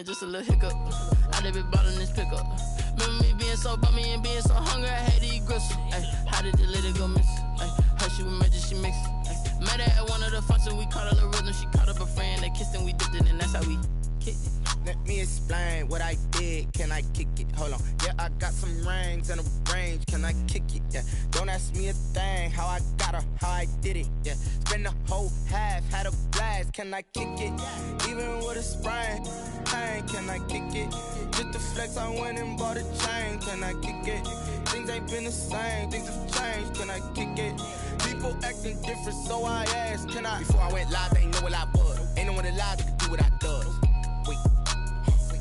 Just a little hiccup. I did be bottling this pickup. Remember me being so bummy and being so hungry, I had to eat gristle. Ay, how did the lady go miss? Ay, her she was magic, she mixed. Ay, met her at one of the functions, we caught a little rhythm. She caught up a friend, they kissed and we dipped it, and that's how we kicked it. Let me explain what I did. Can I kick it? Hold on. Yeah, I got some rings and a range. Can I kick it? Yeah. Don't ask me a thing. How I got her, how I did it. Yeah. Spend the whole half, had a blast. Can I kick it? Even with a sprain. Pain, can I kick it? Just the flex, I went and bought a chain. Can I kick it? Things ain't been the same. Things have changed. Can I kick it? People acting different, so I asked. Can I? Before I went live, they ain't know what I was. Ain't no one alive that could do what I does.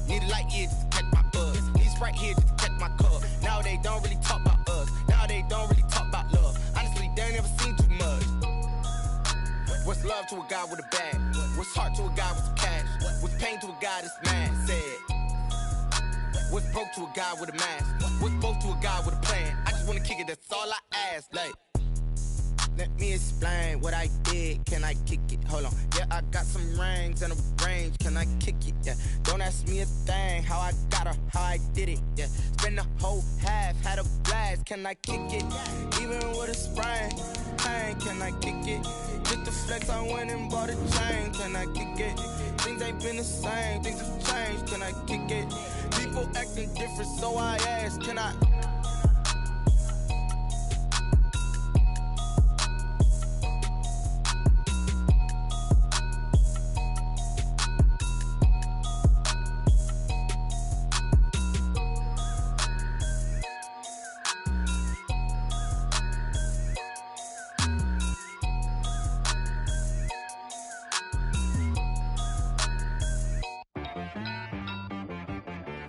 Need a light here just to catch my buzz. Need Sprite here just to catch my cup. Now they don't really talk about us. Now they don't really talk about love. Honestly, they ain't never seen too much. What's love to a guy with a bag? What's heart to a guy with some cash? What's pain to a guy that's mad? Said. What's broke to a guy with a mask? What's broke to a guy with a plan? I just wanna kick it, that's all I ask. Like, let me explain what I did. Can I kick it? Hold on. Yeah, I got some rings and a range. Can I kick it? Yeah. Don't ask me a thing. How I got her, how I did it. Yeah. Spend the whole half, had a blast. Can I kick it? Even with a sprain. Pain, can I kick it? Just the flex, I went and bought a chain. Can I kick it? Things ain't been the same. Things have changed. Can I kick it? People acting different, so I asked. Can I?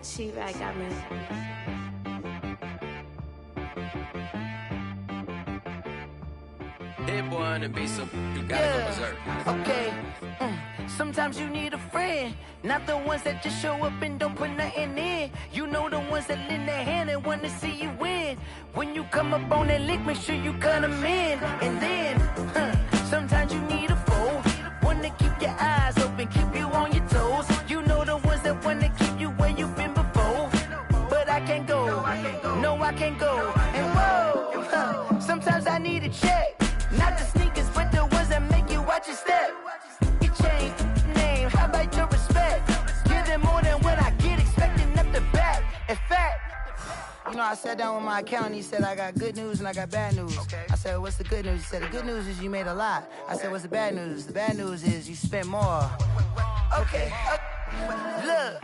She-Rag got me. Hit boy on the beat, so you gotta go berserk. Okay. Sometimes you need a friend, not the ones that just show up and don't put nothing in. You know the ones that lend their hand and want to see you win. When you come up on that lick, make sure you cut them in. And then, sometimes you need a foe, one to keep your eyes open, keep you on your toes. You know the ones that want to keep you where you've been before. But I can't go, no I can't go. And whoa, sometimes I need a check. Not the sneakers, but the ones that make you watch your step. You change name, how about your respect? Give them more than what I get, expecting up the back. In fact, you know, I sat down with my accountant, he said I got good news and I got bad news. I said, what's the good news? He said, the good news is you made a lot. I said, what's the bad news? The bad news is you spent more. Okay. Look,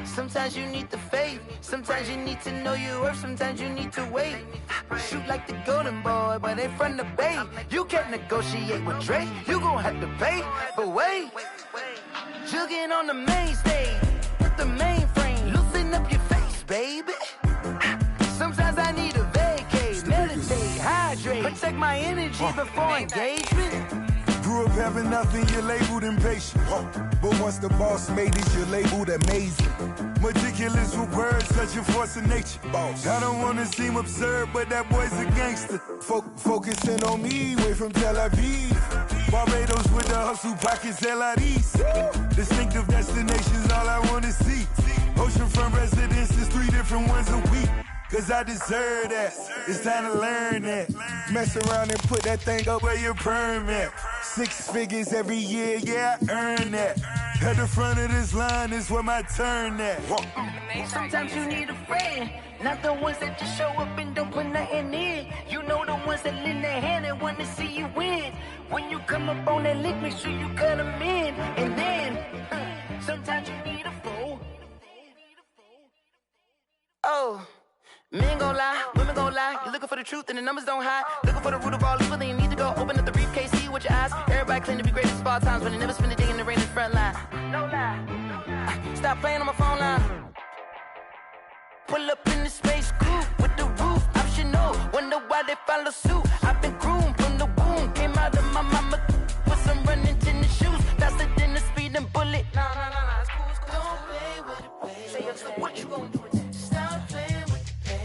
sometimes you need the faith, sometimes you need to know your worth, sometimes you need to wait. Shoot like the golden boy, but they from the bay. You can't negotiate with Drake, you gon' have to pay. But wait, jugging on the main stage, with the mainframe, loosen up your face, baby. Sometimes I need a vacate, meditate, hydrate, protect my energy before engagement. Grew up having nothing, you're labeled impatient. But once the boss made it, you're labeled amazing. Meticulous with words, such a force of nature. I don't wanna seem absurd, but that boy's a gangster. Focusing on me, way from Tel Aviv. Barbados with the hustle pockets, LIDs. Distinctive destinations, all I wanna see. Oceanfront residences, 3 different ones a week. Cause I deserve that, it's time to learn that. Mess around and put that thing up where your perm at. 6 figures every year, yeah, I earn that. At the front of this line is where my turn at. Sometimes you need a friend, not the ones that just show up and don't put nothing in. You know the ones that lend their hand and want to see you win. When you come up on that lick, make sure you cut them in. And then, sometimes you need a foe. Oh. Men gon' lie, women gon' lie. You're looking for the truth and the numbers don't hide. Looking for the root of all evil, then you need to go open up the briefcase, see with your eyes. Everybody claim to be greatest of all times, but they never spend a day in the rain in the front line. No lie. Stop playing on my phone line. Pull up in the space coupe with the roof optional. Wonder why they follow suit. I've been groomed from the womb. Came out of my mama with some running tennis shoes. Faster than the speeding bullet. Nah, it's cool, it's cool. Don't play with it, baby. Say, what you gon' do with it? Stop playing with it, baby.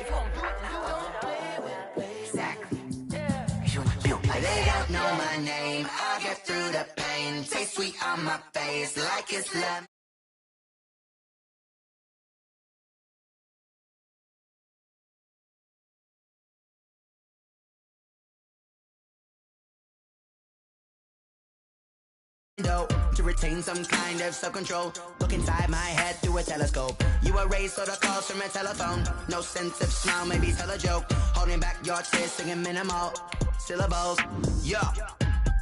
If you gon' do it, then don't play with it, baby. Exactly. Yeah. You built like they don't know my name. I'll get through the pain. Taste sweet on my face like it's lemon. To retain some kind of self-control. Look inside my head through a telescope. You erase all the calls from a telephone. No sense of smile, maybe tell a joke. Holding back your tears, singing minimal syllables. Yeah,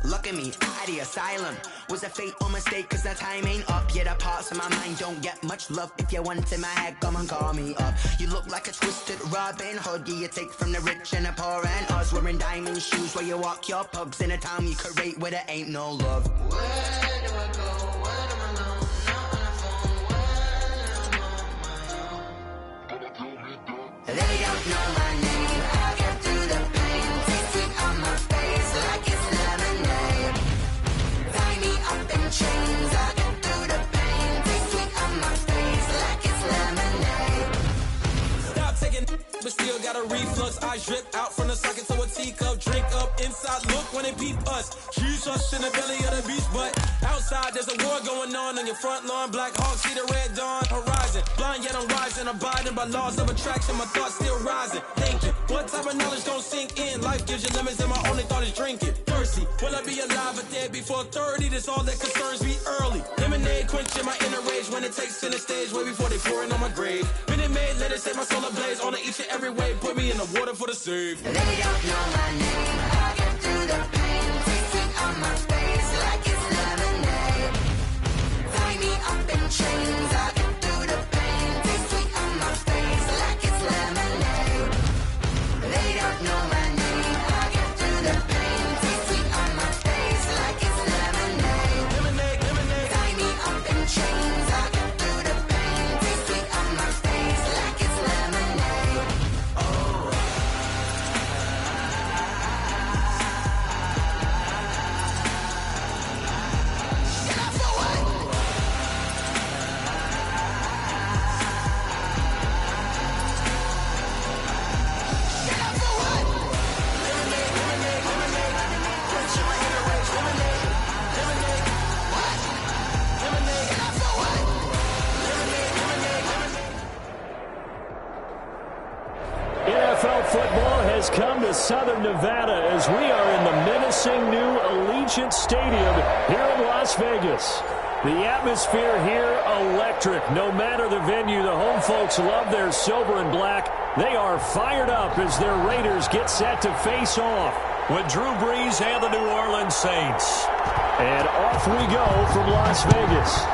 look at me, at the asylum. Was a fate or mistake, cause the time ain't up. Yet the parts of my mind don't get much love. If you want in my head, come and call me up. You look like a twisted Robin Hood. You take from the rich and the poor and us. Wearing diamond shoes where you walk your pugs in a town you create where there ain't no love. They don't know my name. I get through the pain. Taste sweet on my face like it's lemonade. Tie me up in chains. I get through the pain. Taste sweet on my face like it's lemonade. Stop taking, but still got a reflux. I drip out from the socket to a teacup. Drink up inside. Look when they peep us. She's us in the belly of the beach, but outside there's a war going on your front lawn. Black Hawk see the red dawn horizon. Blind yet I'm rising, abiding by laws of attraction. My thoughts still rising. Thinking, what type of knowledge don't sink in? Life gives you limits, and my only thought is drinking. Thirsty, will I be alive or dead before 30? That's all that concerns me early. Lemonade quenching my inner rage when it takes center stage, way before they pour it on my grave. Minute Maid, let it set my soul ablaze. On each and every way, put me in the water for the save. They don't know my name. I get through the pain. Taste sweet on my face like it's lemonade. Tie me up in chains. I get through the pain. Taste sweet on my face like it's lemonade. They don't know my name. I get through the pain. Taste sweet on my face like it's lemonade. Lemonade, lemonade. Tie me up in chains. I get through the pain. Taste sweet on my face like it's lemonade. NFL football has come to Southern Nevada as we are in the menacing new Allegiant Stadium here in Las Vegas. The atmosphere here electric. No matter the venue, the home folks love their silver and black. They are fired up as their Raiders get set to face off with Drew Brees and the New Orleans Saints. And off we go from Las Vegas.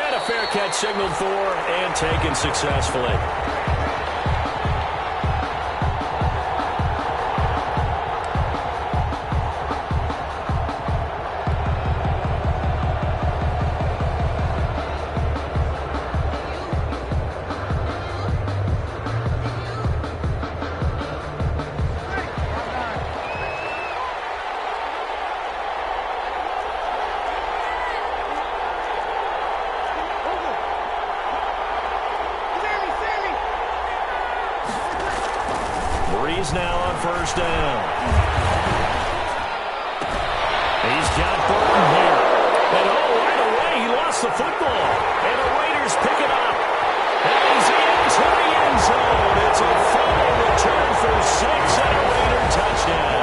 And a fair catch signaled for and taken successfully. Brees now on first down. He's got Burton here. And right away he lost the football. And the Raiders pick it up. And he's into the end zone. It's a fumble return for 6 and a Raider touchdown.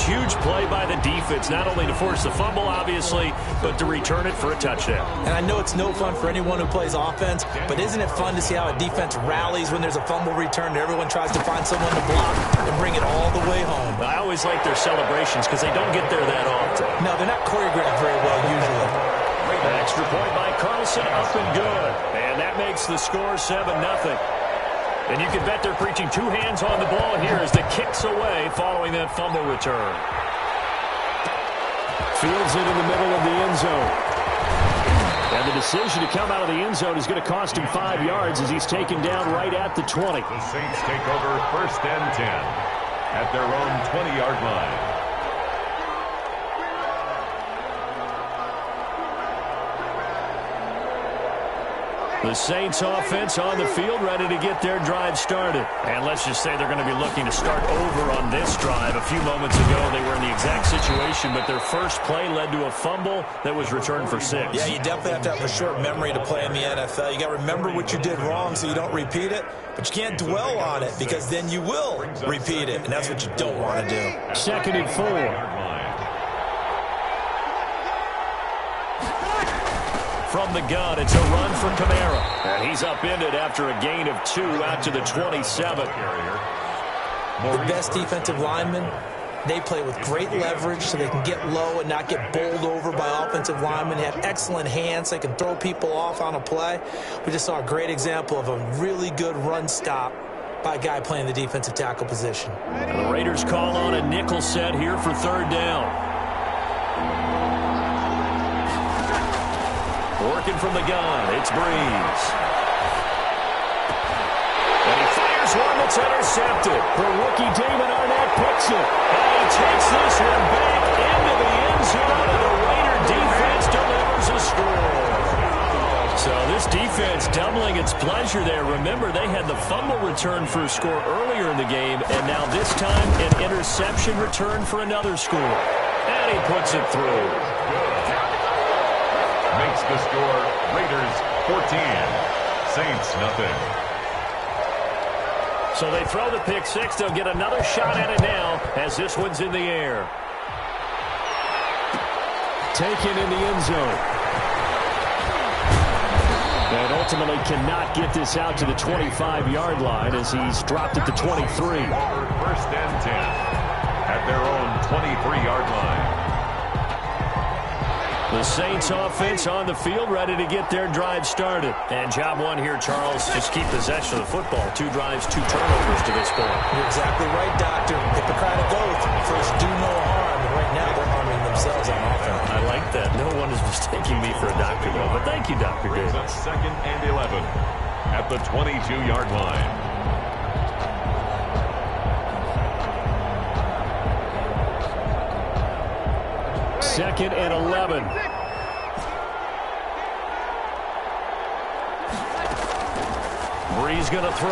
Huge play by the defense, not only to force the fumble, obviously, but to return it for a touchdown. And I know it's no fun for anyone who plays offense, but isn't it fun to see how a defense rallies when there's a fumble return and everyone tries to find someone to block and bring it all the way home? I always like their celebrations because they don't get there that often. No, they're not choreographed very well usually. An extra point by Carlson, up and good. And that makes the score 7-0. And you can bet they're preaching two hands on the ball here as the kick's away following that fumble return. Fields it in the middle of the end zone. And the decision to come out of the end zone is going to cost him 5 yards as he's taken down right at the 20. The Saints take over 1st and 10 at their own 20-yard line. The Saints offense on the field, ready to get their drive started. And let's just say they're going to be looking to start over on this drive. A few moments ago, they were in the exact situation, but their first play led to a fumble that was returned for 6. Yeah, you definitely have to have a short memory to play in the NFL. You got to remember what you did wrong so you don't repeat it, but you can't dwell on it because then you will repeat it, and that's what you don't want to do. 2nd and 4. From the gun, it's a run for Kamara. And he's upended after a gain of 2 out to the 27. The best defensive linemen, they play with great leverage so they can get low and not get bowled over by offensive linemen. They have excellent hands. They can throw people off on a play. We just saw a great example of a really good run stop by a guy playing the defensive tackle position. And the Raiders call on a nickel set here for 3rd down. Working from the gun, it's Breeze. And he fires one that's intercepted. The rookie Damon Arnett picks it. And he takes this one back into the end zone, and the Raider defense delivers a score. So this defense doubling its pleasure there. Remember, they had the fumble return for a score earlier in the game, and now this time an interception return for another score. And he puts it through. Makes the score Raiders 14, Saints nothing. So they throw the pick 6. They'll get another shot at it now as this one's in the air. Taken in the end zone. And ultimately cannot get this out to the 25-yard line as he's dropped at the 23. 1st and 10 at their own 23-yard line. The Saints offense on the field, ready to get their drive started. And job one here, Charles, just keep possession of the football. 2 drives, 2 turnovers to this point. You're exactly right, Doctor. Hippocratic oath. First, do no harm. And right now, they're harming themselves on offense. I like that. No one is mistaking me for a doctor, though. But thank you, Dr. Davis. 2nd and 11 at the 22-yard line. Second and 11. Breeze going to throw.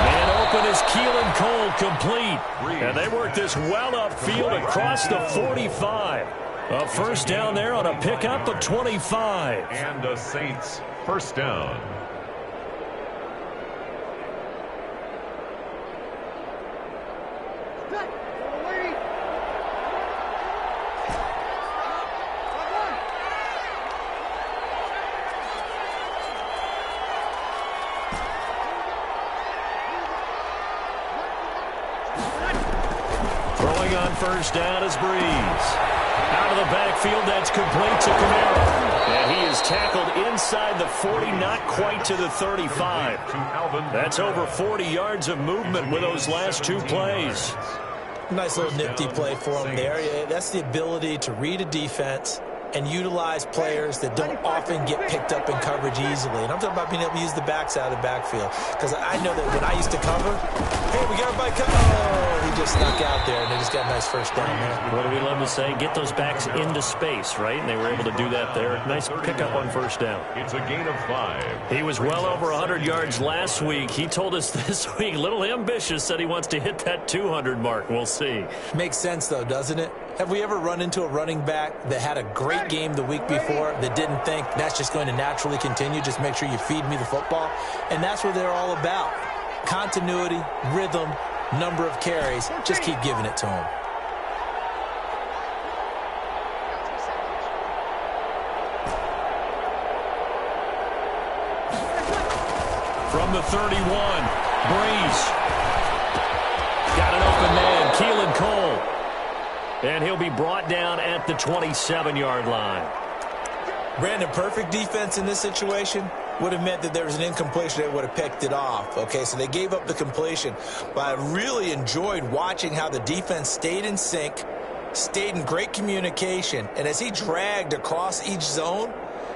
Man open is Keelan Cole, complete. And they work this well upfield across the 45. A first down there on a pickup of 25. And the Saints first down. Throwing on first down is Breeze. Out of the backfield, that's complete to Kamara. And he is tackled inside the 40, not quite to the 35. That's over 40 yards of movement with those last 2 plays. Nice little nifty play for him there. That's the ability to read a defense and utilize players that don't often get picked up in coverage easily. And I'm talking about being able to use the backside of the backfield. Because I know that when I used to cover, hey, we got everybody covered. Oh, he just snuck out there, and they just got a nice first down there. What do we love to say? Get those backs into space, right? And they were able to do that there. Nice pickup on first down. It's a gain of 5. He was well over 100 yards last week. He told us this week, a little ambitious, said he wants to hit that 200 mark. We'll see. Makes sense, though, doesn't it? Have we ever run into a running back that had a great game the week before that didn't think that's just going to naturally continue? Just make sure you feed me the football. And that's what they're all about. Continuity, rhythm, number of carries. Just keep giving it to them. From the 31, Breeze. Got an open man, Keelan Cole. And he'll be brought down at the 27-yard line. Brandon, perfect defense in this situation would have meant that there was an incompletion. They would have picked it off. Okay, so they gave up the completion. But I really enjoyed watching how the defense stayed in sync, stayed in great communication. And as he dragged across each zone,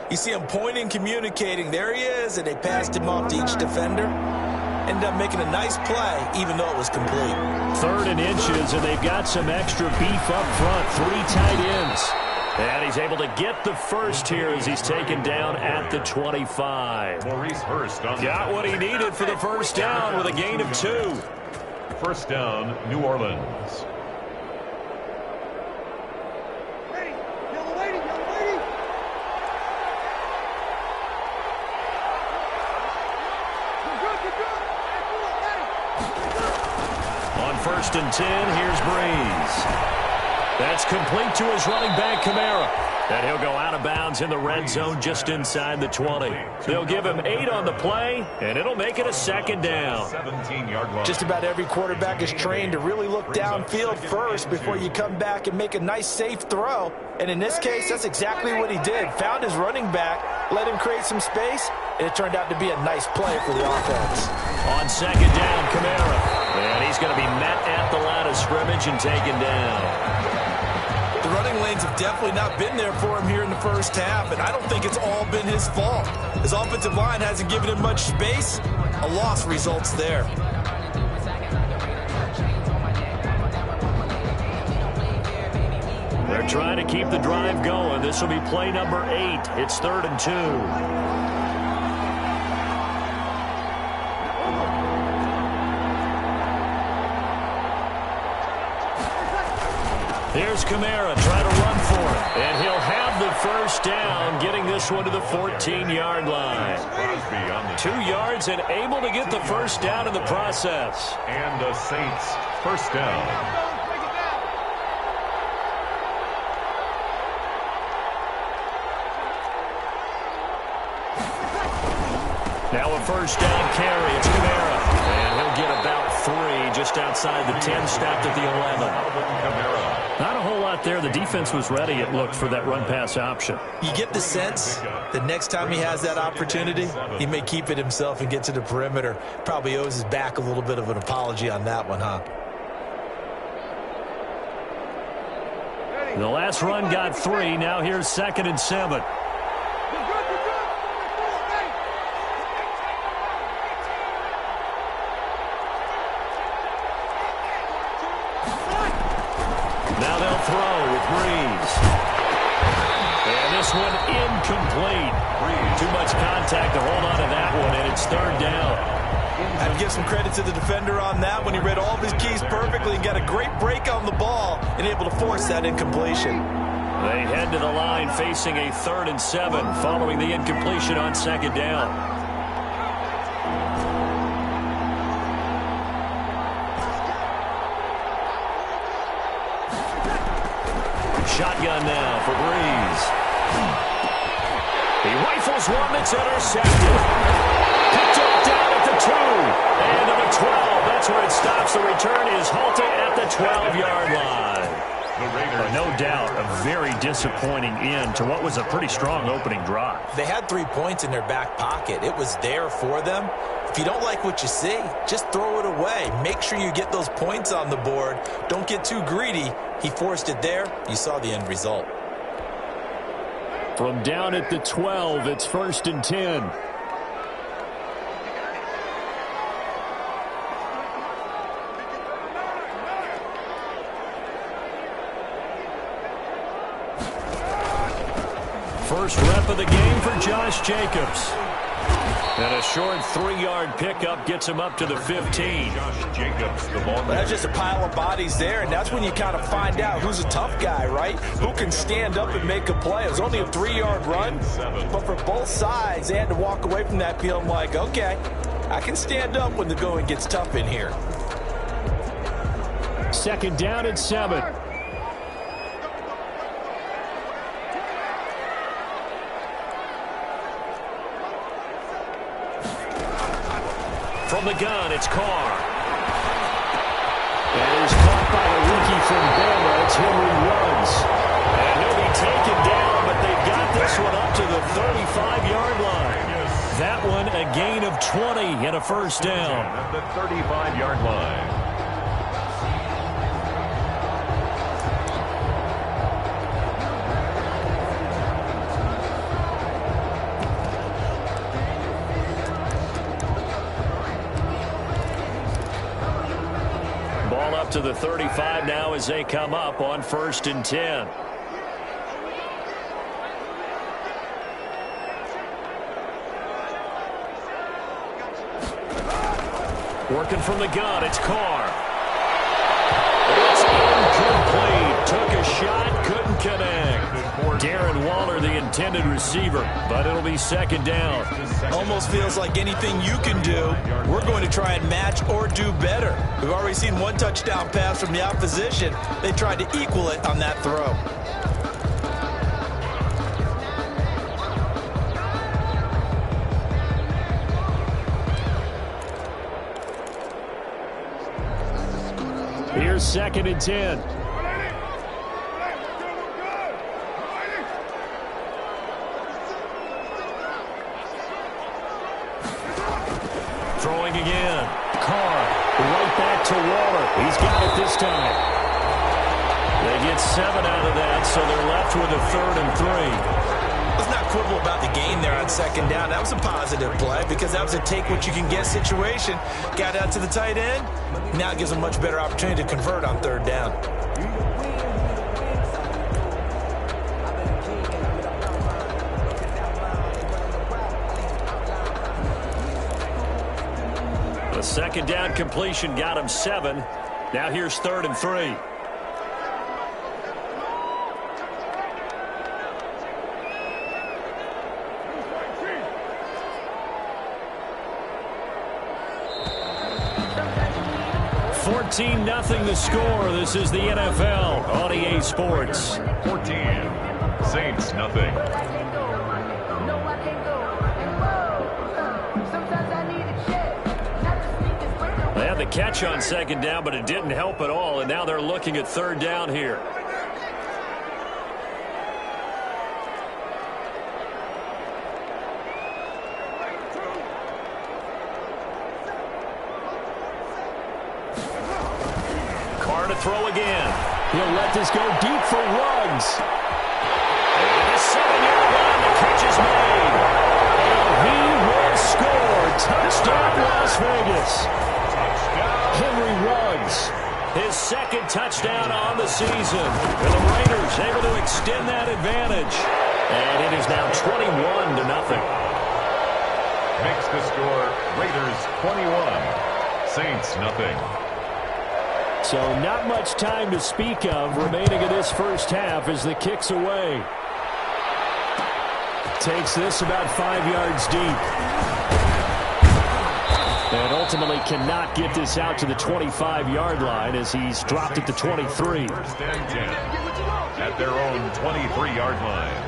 you see him pointing, communicating. There he is, and they passed him off to each defender. Ended up making a nice play, even though it was complete. 3rd and inches, and they've got some extra beef up front. 3 tight ends. And he's able to get the first here as he's taken down at the 25. Maurice Hurst got what he needed for the first down with a gain of 2. First down, New Orleans. On 1st and 10, here's Breeze. That's complete to his running back, Kamara. And he'll go out of bounds in the red zone just inside the 20. They'll give him 8 on the play, and it'll make it a second down. 17-yard line. Just about every quarterback is trained to really look downfield first before you come back and make a nice, safe throw. And in this case, that's exactly what he did. Found his running back, let him create some space, and it turned out to be a nice play for the offense. On 2nd down, Kamara. And he's going to be met at the line of scrimmage and taken down. The running lanes have definitely not been there for him here in the first half, and I don't think it's all been his fault. His offensive line hasn't given him much space. A loss results there. They're trying to keep the drive going. This will be play number 8. It's 3rd and 2. Here's Kamara trying to run for it. And he'll have the first down, getting this one to the 14-yard line. 2 yards and able to get the first down in the process. And the Saints first down. Now a first down carry. It's Kamara. And he'll get about 3 just outside the 10, stopped at the 11. Not a whole lot there. The defense was ready, it looked, for that run-pass option. You get the sense that next time he has that opportunity, he may keep it himself and get to the perimeter. Probably owes his back a little bit of an apology on that one, huh? The last run got 3. Now here's 2nd and 7. Throw with Breeze. And this one incomplete. Too much contact to hold on to that one, and it's 3rd down. I'd give some credit to the defender on that when he read all of his keys perfectly and got a great break on the ball and able to force that incompletion. They head to the line facing a 3rd and 7 following the incompletion on 2nd down. Shotgun now for Breeze. He rifles one that's intercepted. Picked up down at the 2. And to the 12. That's where it stops. The return is halted at the 12-yard line. No doubt a very disappointing end to what was a pretty strong opening drive. They had 3 points in their back pocket. It was there for them. If you don't like what you see, just throw it away. Make sure you get those points on the board. Don't get too greedy. He forced it there. You saw the end result. From down at the 12, it's 1st and 10. First rep of the game for Josh Jacobs. And a short 3-yard pickup gets him up to the 15. Josh Jacobs, the ball. That's just a pile of bodies there, and that's when you kind of find out who's a tough guy, right? Who can stand up and make a play. It was only a 3-yard run, but for both sides, they had to walk away from that feeling like, okay, I can stand up when the going gets tough in here. 2nd down and 7. From the gun, it's Carr. And he's caught by the rookie from Bama. It's Henry Ruggs. And he'll be taken down, but they've got this one up to the 35-yard line. That one a gain of 20 and a first down. At the 35-yard line. Ball up to the 35 now as they come up on 1st and 10. Working from the gun, it's Carr. It's incomplete. Took a shot, couldn't connect. Darren Waller, the intended receiver, but it'll be second down. Almost feels like anything you can do, we're going to try and match or do better. We've already seen one touchdown pass from the opposition. They tried to equal it on that throw. Here's second and 10. Throwing again. Carr right back to Waller. He's got it this time. They get 7 out of that, so they're left with a 3rd and 3. Let's not quibble about the gain there on second down. That was a positive play because that was a take-what-you-can-get situation. Got out to the tight end. Now it gives them much better opportunity to convert on 3rd down. The second down completion got him 7. Now here's 3rd and 3. Nothing the score. This is the NFL on EA Sports. 14. Saints nothing. They had the catch on second down, but it didn't help at all, and now they're looking at 3rd down here. Throw again. He'll let this go deep for Ruggs. And the 7-yard line, the catch is made. And he will score. Touchdown, Las Vegas. Henry Ruggs, his 2nd touchdown on the season. And the Raiders able to extend that advantage. And it is now 21-0. Makes the score Raiders 21, Saints nothing. So not much time to speak of remaining in this first half as the kick's away. Takes this about 5 yards deep. And ultimately cannot get this out to the 25-yard line as he's dropped at the 23. 1st and 10 at their own 23-yard line.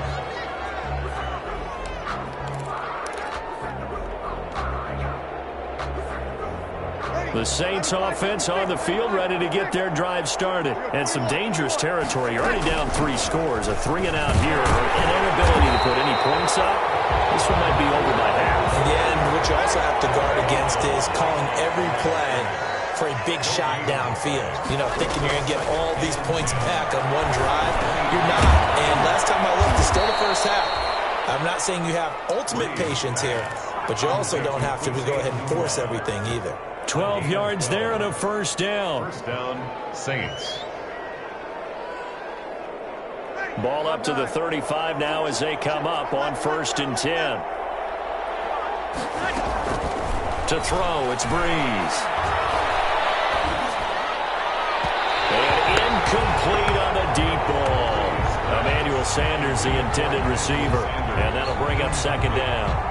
The Saints offense on the field, ready to get their drive started. And some dangerous territory. You're already down 3 scores. A 3-and-out here. An inability to put any points up. This one might be over by half. Yeah, and what you also have to guard against is calling every play for a big shot downfield. You know, thinking you're going to get all these points back on one drive. You're not. And last time I looked, it's still the first half. I'm not saying you have ultimate patience here, but you also don't have to go ahead and force everything either. 12 yards there and a 1st down. 1st down, Saints. Ball up to the 35 now as they come up on 1st and 10. To throw, it's Breeze. And incomplete on the deep ball. Emmanuel Sanders, the intended receiver. And that'll bring up 2nd down.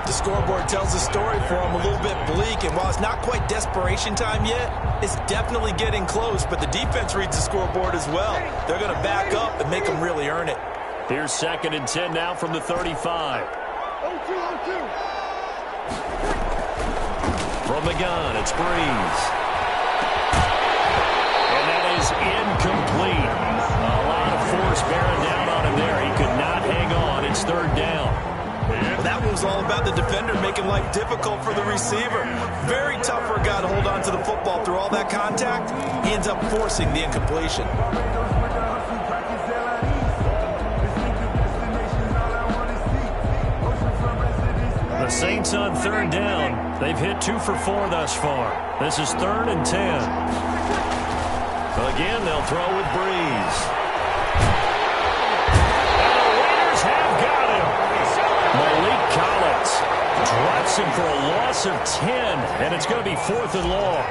The scoreboard tells the story for him, a little bit bleak, and while it's not quite desperation time yet, it's definitely getting close, but the defense reads the scoreboard as well. They're going to back up and make them really earn it. Here's 2nd and 10 now from the 35. From the gun, it's Breeze. And that is incomplete. A lot of force bearing down on him there. He could not hang on. It's 3rd down. That was all about the defender making life difficult for the receiver. Very tough for a guy to hold on to the football through all that contact. He ends up forcing the incompletion. The Saints on 3rd down. They've hit 2 for 4 thus far. This is 3rd and 10. Again, they'll throw with Breeze. And the Raiders have got him. Malik Collins Drops him for a loss of 10, and it's going to be 4th and long.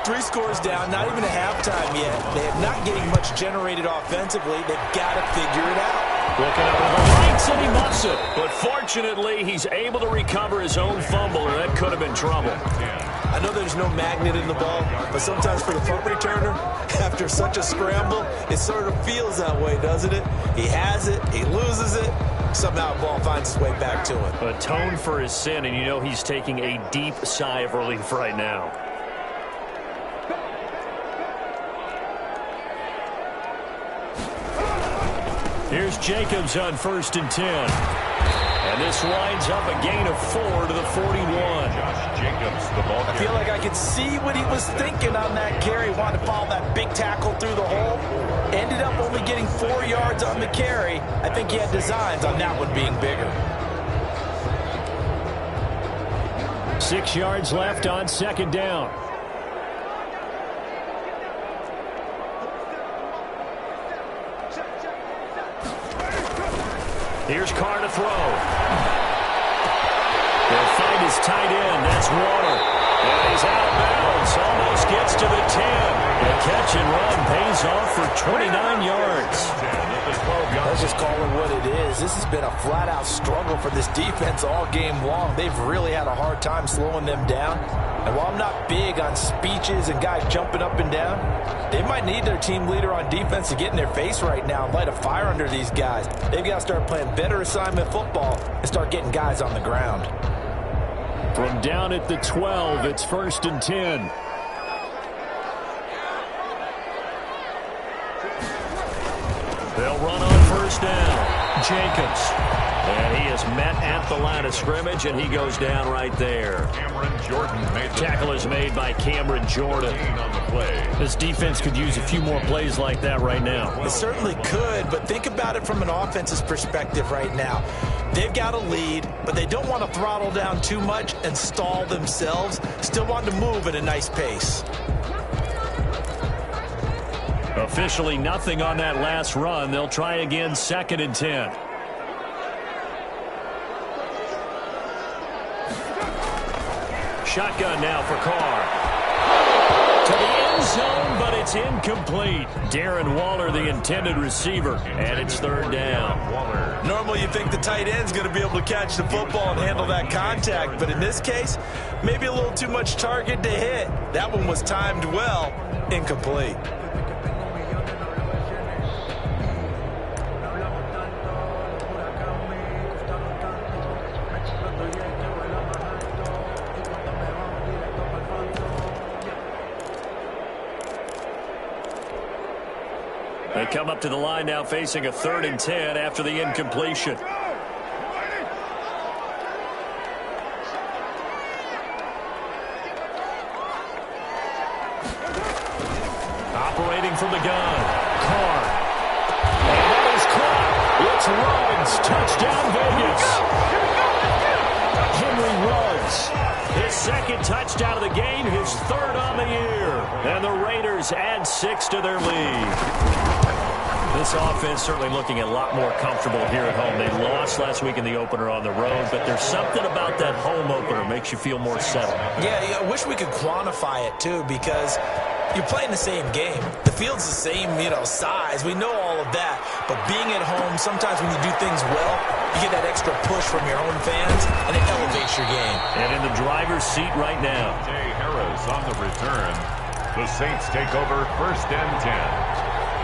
3 scores down, not even a halftime yet. They are not getting much generated offensively. They've got to figure it out. Looking up at the lights, and he muffs it. But fortunately, he's able to recover his own fumble, or that could have been trouble. I know there's no magnet in the ball, but sometimes for the punt returner, after such a scramble, it sort of feels that way, doesn't it? He has it, he loses it, somehow the ball finds its way back to him. Atone for his sin, and you know he's taking a deep sigh of relief right now. Here's Jacobs on 1st and 10. And this winds up a gain of 4 to the 41. Josh Jacobs, the ball carrier. I feel like I could see what he was thinking on that carry. Wanted to follow that big tackle through the hole. Ended up only getting 4 yards on the carry. I think he had designs on that one being bigger. 6 yards left on 2nd down. Here's Carr to throw. They'll find his tight end. That's Waller. And he's out of bounds. Almost gets to the 10. The catch and run pays off for 29 yards. Let's just call it what it is. This has been a flat-out struggle for this defense all game long. They've really had a hard time slowing them down. And while I'm not big on speeches and guys jumping up and down, they might need their team leader on defense to get in their face right now and light a fire under these guys. They've got to start playing better assignment football and start getting guys on the ground. From down at the 12, it's 1st and 10. They'll run on 1st down. Jacobs. And he is met at the line of scrimmage, and he goes down right there. Cameron Jordan made the tackle is made by Cameron Jordan. On the play. This defense could use a few more plays like that right now. It certainly could, but think about it from an offense's perspective right now. They've got a lead, but they don't want to throttle down too much and stall themselves. Still want to move at a nice pace. Officially nothing on that last run. They'll try again 2nd and 10. Shotgun now for Carr. To the end zone, but it's incomplete. Darren Waller, the intended receiver, and it's 3rd down. Normally you think the tight end's going to be able to catch the football and handle that contact, but in this case, maybe a little too much target to hit. That one was timed well, incomplete. They come up to the line now facing a 3rd and 10 after the incompletion. Operating from the gun. Carr. And that is caught. It's Ruggs. Touchdown Vegas. Henry Ruggs. His 2nd touchdown of the game, his 3rd on the year. And the Raiders add 6 to their lead. This offense certainly looking a lot more comfortable here at home. They lost last week in the opener on the road, but there's something about that home opener makes you feel more settled. Yeah, I wish we could quantify it, too, because you're playing the same game. The field's the same, size. We know all of that. But being at home, sometimes when you do things well, you get that extra push from your own fans, and it elevates your game. And in the driver's seat right now. Jay Harris on the return. The Saints take over 1st and 10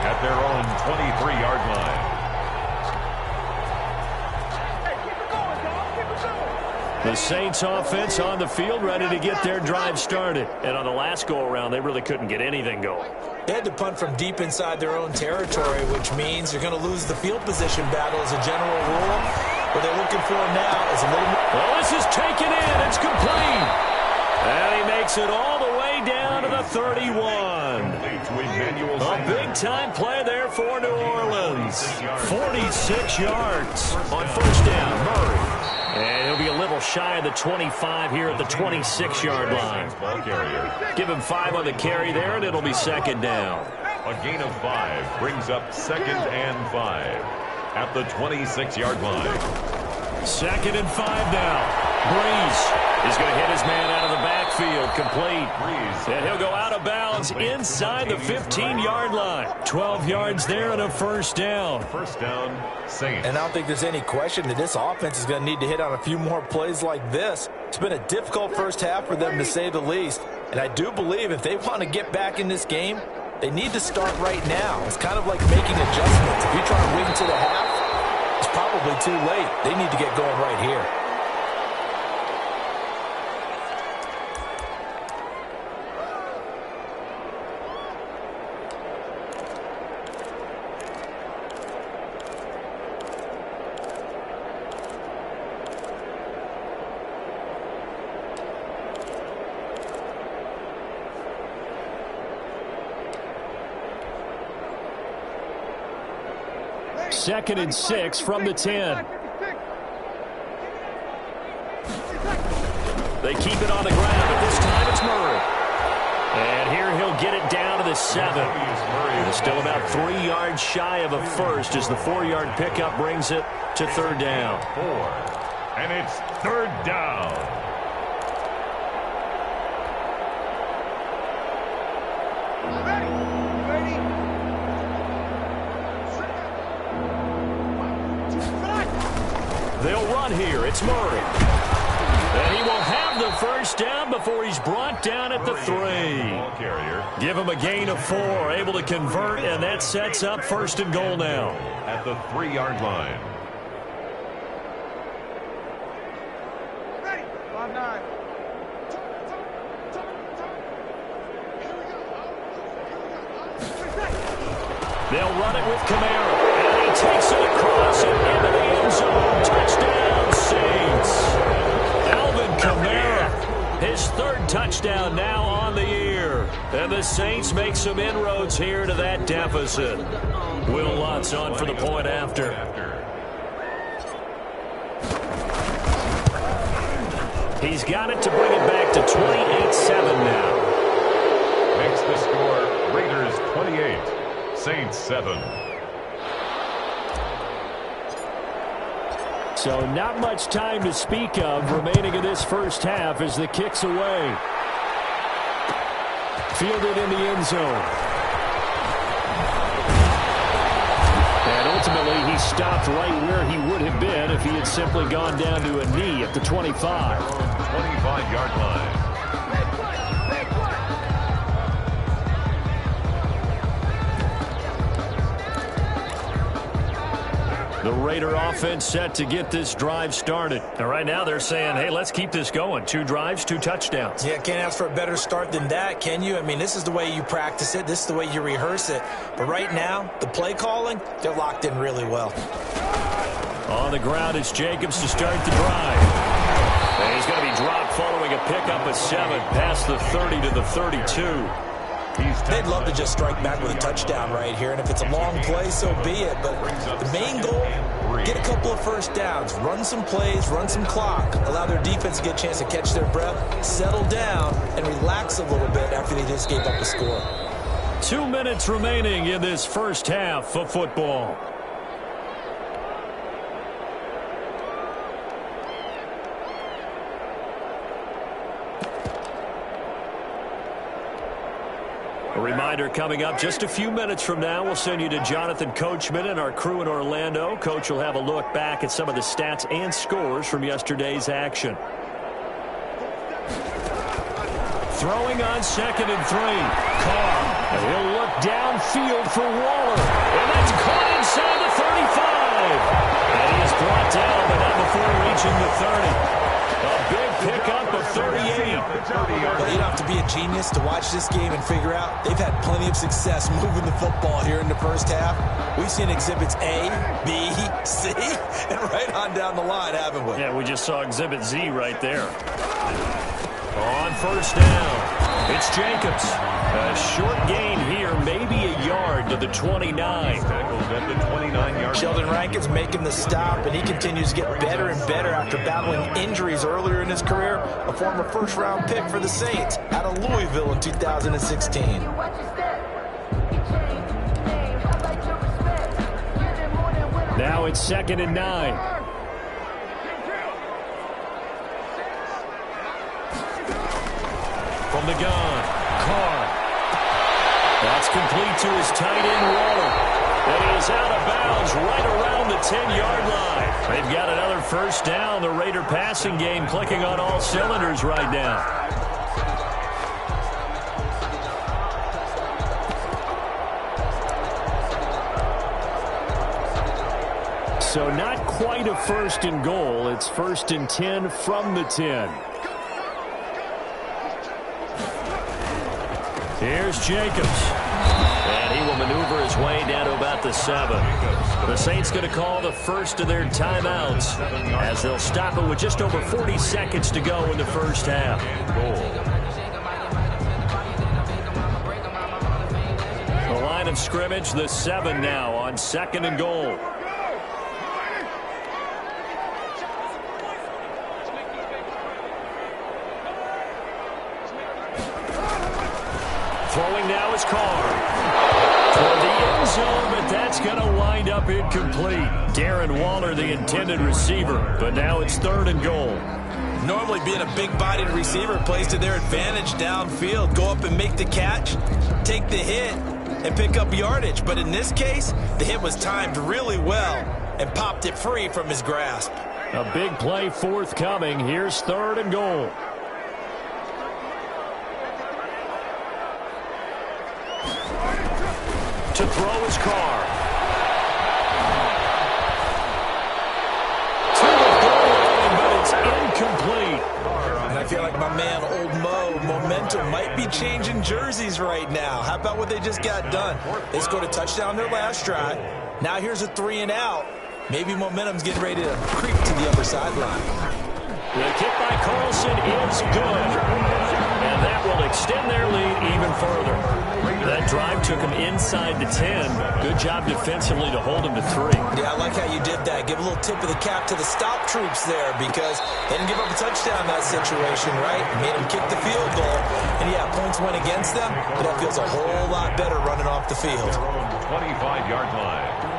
at their own 23-yard line. The Saints offense on the field ready to get their drive started. And on the last go-around, they really couldn't get anything going. They had to punt from deep inside their own territory, which means you're going to lose the field position battle as a general rule. What they're looking for now is a little more. Well, this is taken in. It's complete. And he makes it all the way down to the 31. A big-time play there for New Orleans. 46 yards on 1st down. Murray. And he'll be a little shy of the 25 here at the 26-yard line. Give him 5 on the carry there, and it'll be 2nd down. A gain of 5 brings up 2nd and 5 at the 26-yard line. 2nd and 5 now. Breeze is going to hit his man out of the backfield, complete. And he'll go out of bounds inside the 15-yard line. 12 yards there and a first down. First down, Saints. And I don't think there's any question that this offense is going to need to hit on a few more plays like this. It's been a difficult first half for them, to say the least. And I do believe if they want to get back in this game, they need to start right now. It's kind of like making adjustments. If you try to wait until the half, it's probably too late. They need to get going right here. Second and 6 from the 10. They keep it on the ground, but this time it's Murray. And here he'll get it down to the 7. It's still about 3 yards shy of a first as the 4-yard pickup brings it to third down. 4. And it's third down. They'll run here. It's Murray. And he will have the first down before he's brought down at the 3. Give him a gain of 4. Able to convert, and that sets up first and goal now. At the 3-yard line. Ready. 5-9. They'll run it with Kamara. And he takes it across and into the end zone. Touchdown, Saints. Alvin Kamara, his third touchdown now on the year. And the Saints make some inroads here to that deficit. Will Lutz on for the point after. He's got it to bring it back to 28-7 now. Makes the score Raiders 28, Saints 7. So not much time to speak of remaining in this first half as the kick's away. Fielded in the end zone. And ultimately he stopped right where he would have been if he had simply gone down to a knee at the 25. 25-yard line. The Raider offense set to get this drive started. And right now they're saying, hey, let's keep this going. 2 drives, 2 touchdowns. Yeah, can't ask for a better start than that, can you? I mean, this is the way you practice it. This is the way you rehearse it. But right now, the play calling, they're locked in really well. On the ground, it's Jacobs to start the drive. And he's going to be dropped following a pickup of 7 past the 30 to the 32. They'd love to just strike back with a touchdown right here, and if it's a long play, so be it. But the main goal, get a couple of first downs, run some plays, run some clock, allow their defense to get a chance to catch their breath, settle down, and relax a little bit after they just gave up a score. 2 minutes remaining in this first half of football. A reminder coming up just a few minutes from now, we'll send you to Jonathan Coachman and our crew in Orlando. Coach will have a look back at some of the stats and scores from yesterday's action. Throwing on 2nd and 3. Carr. And he'll look downfield for Waller. And that's caught inside the 35. And he is brought down, but not before reaching the 30. A big pickup of 38. But you don't have to be a genius to watch this game and figure out they've had plenty of success moving the football here in the first half. We've seen exhibits A, B, C, and right on down the line, haven't we? Yeah, we just saw exhibit Z right there. On first down, it's Jacobs. A short gain here, maybe a yard to the 29. Tackled at the 29-yard. Sheldon Rankins making the stop, and he continues to get better and better after battling injuries earlier in his career. A former first-round pick for the Saints out of Louisville in 2016. Now it's 2nd and 9. From the gun, Carr. That's complete to his tight end, Waller. And he is out of bounds right around the 10-yard line. They've got another first down. The Raider passing game clicking on all cylinders right now. So not quite a first and goal. It's 1st and 10 from the 10. Here's Jacobs. And he will maneuver his way down to about the 7. The Saints going to call the first of their timeouts as they'll stop it with just over 40 seconds to go in the first half. The line of scrimmage, the 7 now on 2nd and goal. Throwing now is Carr. Toward the end zone, but that's going to wind up incomplete. Darren Waller, the intended receiver, but now it's 3rd and goal. Normally being a big-bodied receiver plays to their advantage downfield. Go up and make the catch, take the hit, and pick up yardage. But in this case, the hit was timed really well and popped it free from his grasp. A big play forthcoming. Here's 3rd and goal. To throw his Carr. To the goal line, but it's incomplete. And I feel like my man, Old Mo, momentum might be changing jerseys right now. How about what they just got done? They scored a touchdown their last drive. Now here's a 3 and out. Maybe momentum's getting ready to creep to the upper sideline. The kick by Carlson is good. And that will extend their lead even further. That drive took him inside the 10. Good job defensively to hold him to 3. Yeah, I like how you did that. Give a little tip of the cap to the stop troops there because they didn't give up a touchdown in that situation, right? Made them kick the field goal. And, yeah, points went against them, but that feels a whole lot better running off the field. 25-yard line.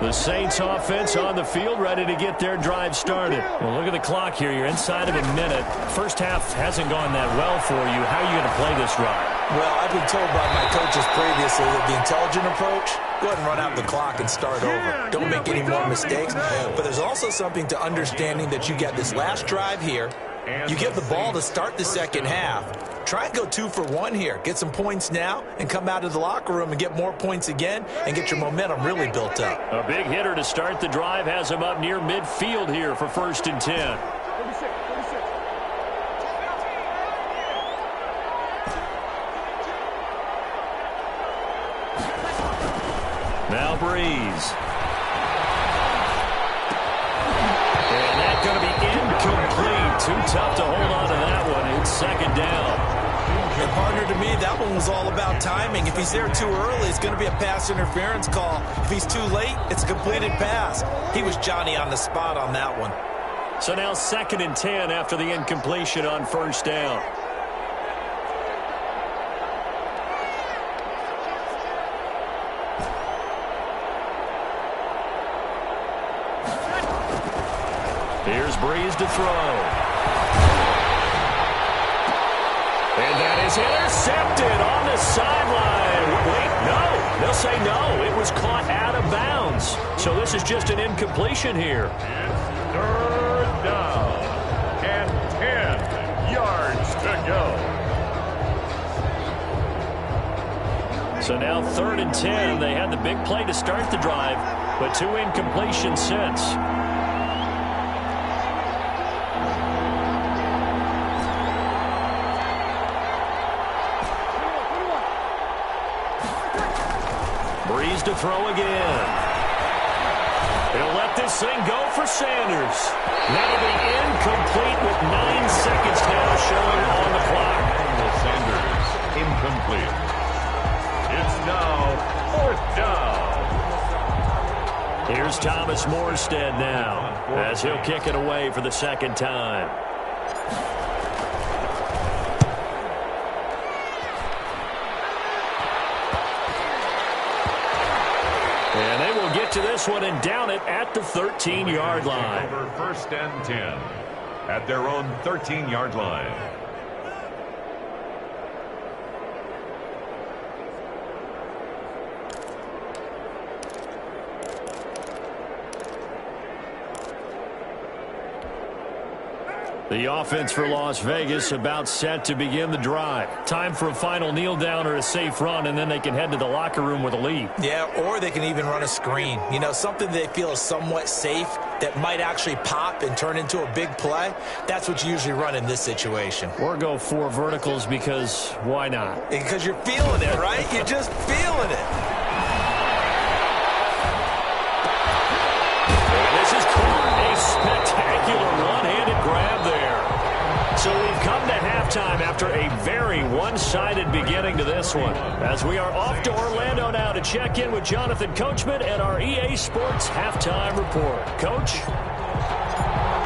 The Saints offense on the field, ready to get their drive started. Well, look at the clock here. You're inside of a minute. First half hasn't gone that well for you. How are you going to play this drive? Well, I've been told by my coaches previously that the intelligent approach, go ahead and run out the clock and start over. Don't make any more mistakes. But there's also something to understanding that you got this last drive here. You give the ball to start the second half. Try and go 2 for 1 here. Get some points now and come out of the locker room and get more points again and get your momentum really built up. A big hitter to start the drive has him up near midfield here for 1st and 10. Now Breeze. And that's going to be incomplete. Too tough to hold on to that one. It's 2nd down. And partner, to me, that one was all about timing. If he's there too early, it's going to be a pass interference call. If he's too late, it's a completed pass. He was Johnny on the spot on that one. So now 2nd and 10 after the incompletion on 1st down. Here's Breeze to throw. And that is intercepted on the sideline. Wait, no. They'll say no. It was caught out of bounds. So this is just an incompletion here. It's 3rd down and 10 yards to go. So now 3rd and 10. They had the big play to start the drive, but 2 incompletions since. Breeze to throw again. He'll let this thing go for Sanders. That'll be incomplete with 9 seconds now showing on the clock. Sanders, incomplete. It's now 4th down. Here's Thomas Morstead now as he'll kick it away for the 2nd time. And they will get to this this one and down it at the 13-yard line. Over 1st and 10 at their own 13-yard line. The offense for Las Vegas about set to begin the drive. Time for a final kneel down or a safe run, and then they can head to the locker room with a lead. Yeah, or they can even run a screen. You know, something they feel is somewhat safe that might actually pop and turn into a big play. That's what you usually run in this situation. Or go 4 verticals because why not? Because you're feeling it, right? You're just feeling it. And this is caught. A spectacular one-handed grab there. So we've come to halftime after a very one-sided beginning to this one. As we are off to Orlando now to check in with Jonathan Coachman and our EA Sports halftime report. Coach?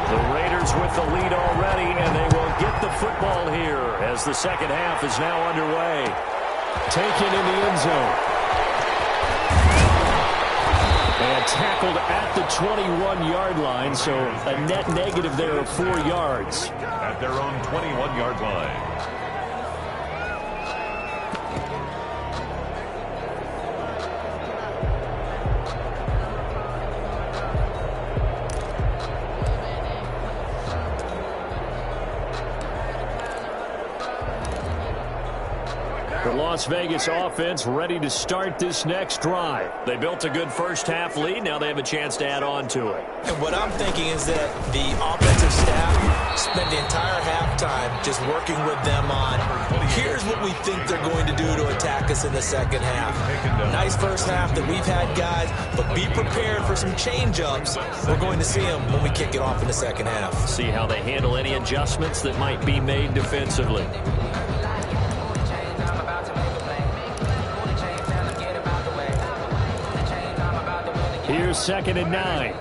The Raiders with the lead already, and they will get the football here as the second half is now underway. Taken in the end zone. And tackled at the 21-yard line, so a net negative there of 4 yards. At their own 21-yard line. The Las Vegas offense ready to start this next drive. They built a good first-half lead. Now they have a chance to add on to it. And what I'm thinking is that the offensive staff spent the entire halftime just working with them on, here's what we think they're going to do to attack us in the second half. Nice first half that we've had, guys, but be prepared for some change-ups. We're going to see them when we kick it off in the second half. See how they handle any adjustments that might be made defensively. Here's 2nd and 9.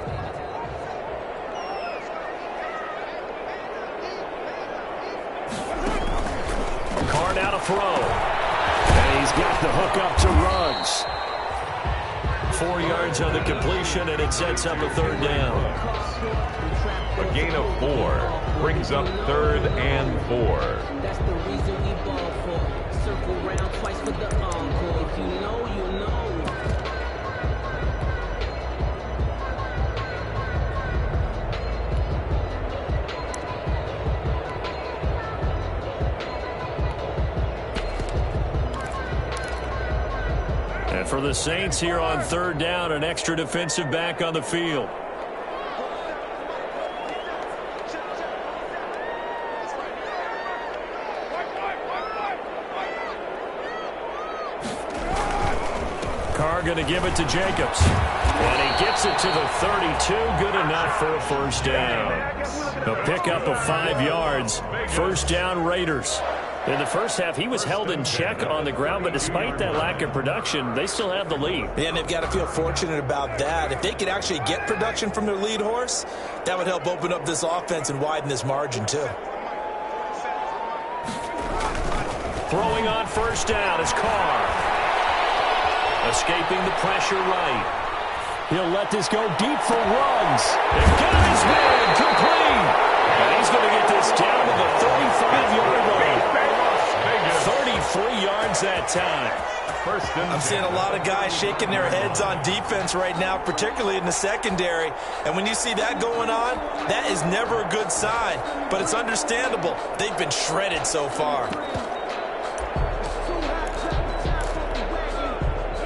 Card out a throw. And he's got the hook up to Ruggs. 4 yards on the completion, and it sets up a 3rd down. A gain of 4 brings up 3rd and 4. That's the reason we ball for. Circle round twice for the encore. If you know, you know. And for the Saints here on 3rd down, an extra defensive back on the field. Carr going to give it to Jacobs. And he gets it to the 32. Good enough for a 1st down. A pickup of 5 yards. 1st down Raiders. In the first half, he was held in check on the ground, but despite that lack of production, they still have the lead. Yeah, and they've got to feel fortunate about that. If they could actually get production from their lead horse, that would help open up this offense and widen this margin, too. Throwing on 1st down is Carr. Escaping the pressure right. He'll let this go deep for Ruggs. They've got his man complete. And he's going to get this down to the 35-yard line. 33 yards that time. I'm seeing a lot of guys shaking their heads on defense right now, particularly in the secondary. And when you see that going on, that is never a good sign. But it's understandable. They've been shredded so far.